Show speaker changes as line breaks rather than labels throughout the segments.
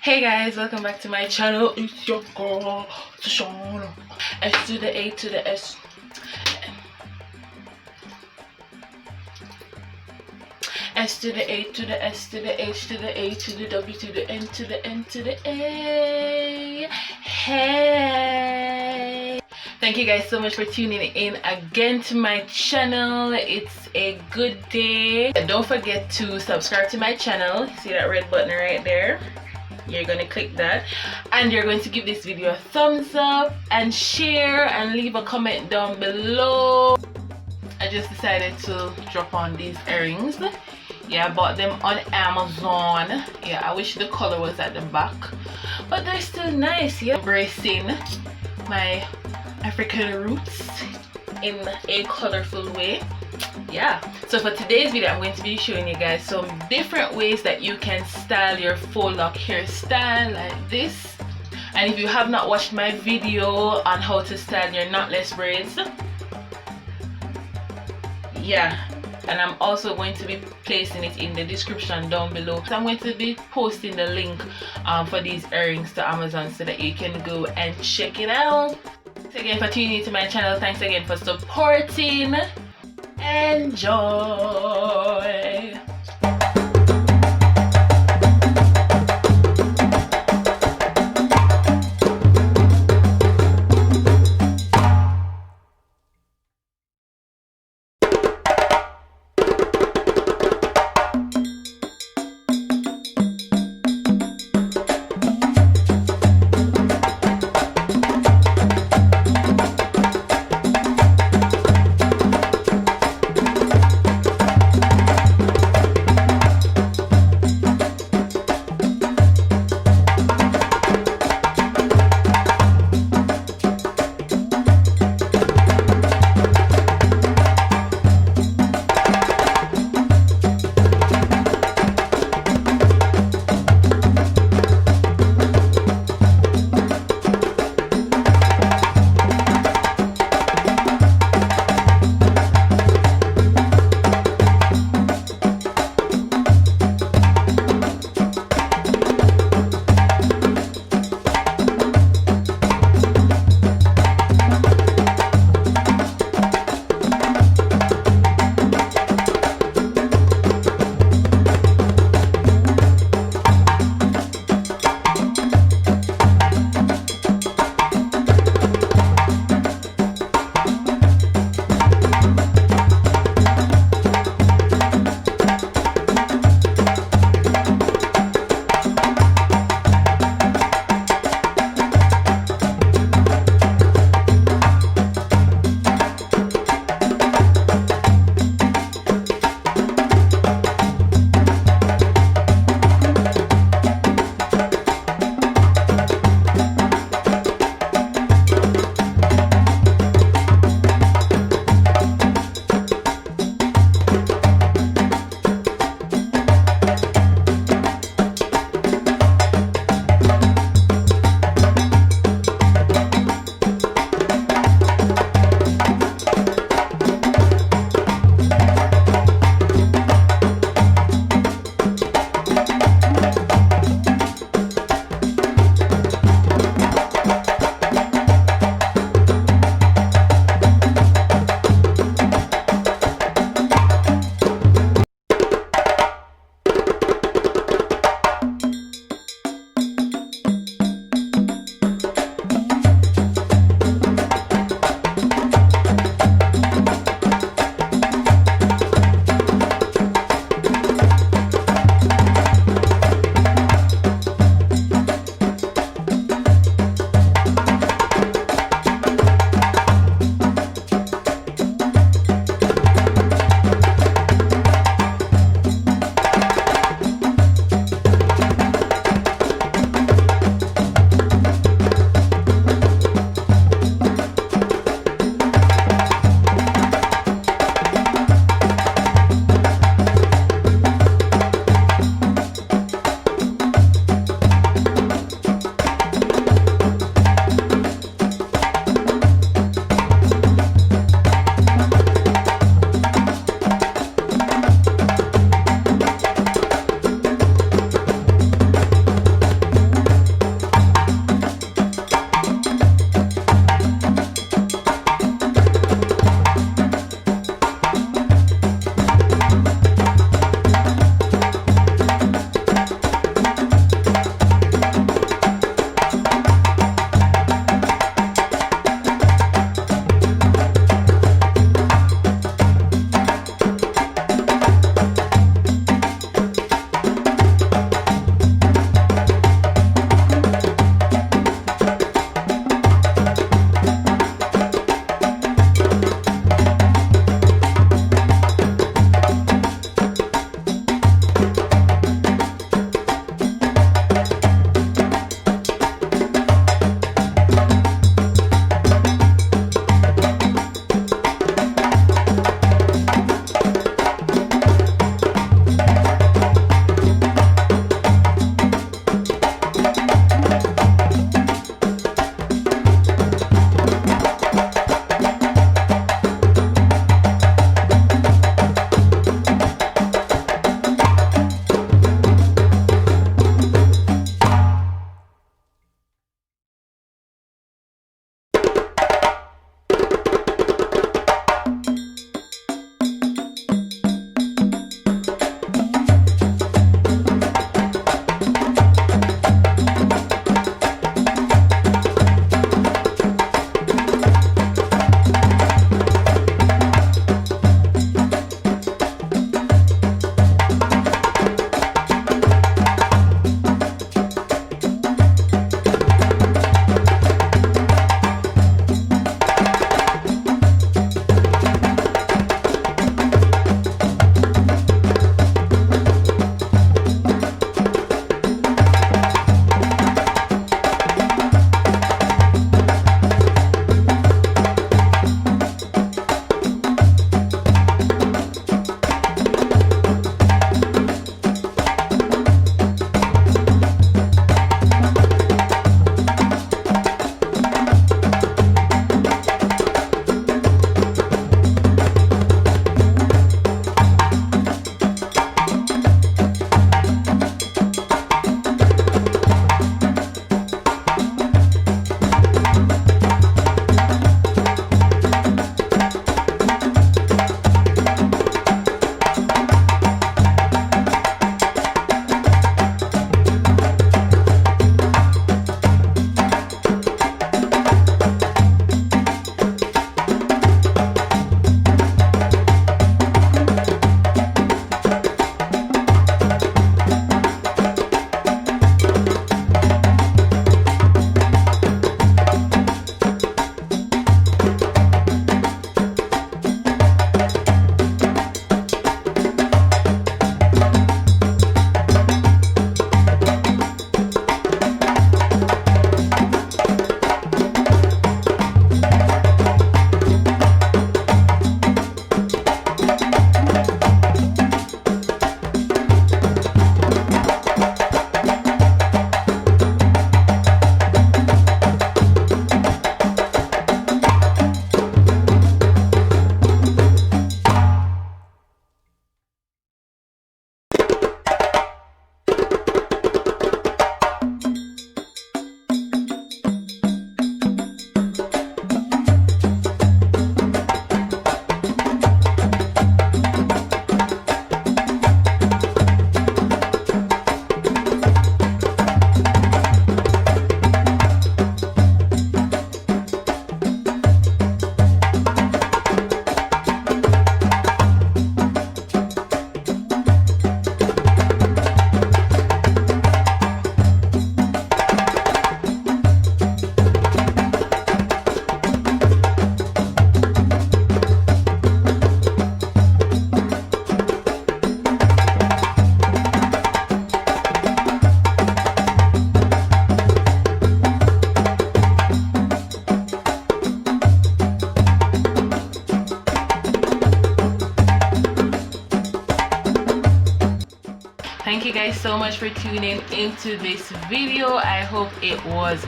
Hey guys, welcome back to my channel. It's your girl SashaWnNa. S to the A to the S. S to the A to the S to the H to the A to the W to the N to the N to the A. Hey! Thank you guys so much for tuning in again to my channel. It's a good day. And don't forget to subscribe to my channel. See that red button right there? You're going to click that and you're going to give this video a thumbs up and share and leave a comment down below. I just decided to drop on these earrings. Yeah, I bought them on Amazon. Yeah, I wish the color was at the back, but they're still nice. Yeah, embracing my African roots in a colorful way. Yeah, so for today's video I'm going to be showing you guys some different ways that you can style your faux lock hairstyle like this. And if you have not watched my video on how to style your knotless braids, yeah, and I'm also going to be placing it in the description down below. So I'm going to be posting the link for these earrings to Amazon so that you can go and check it out. Thanks again for tuning into my channel. Thanks again for supporting. Enjoy! Thank you guys so much for tuning into this video. I hope it was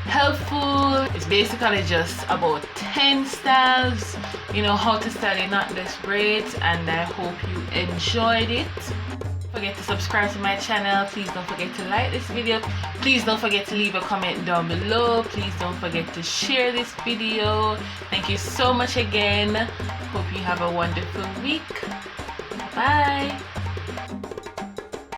helpful. It's basically just about 10 styles, you know, how to style your knotless braids, and I hope you enjoyed it. Don't forget to subscribe to my channel. Please don't forget to like this video. Please don't forget to leave a comment down below. Please don't forget to share this video. Thank you so much again. Hope you have a wonderful week. Bye.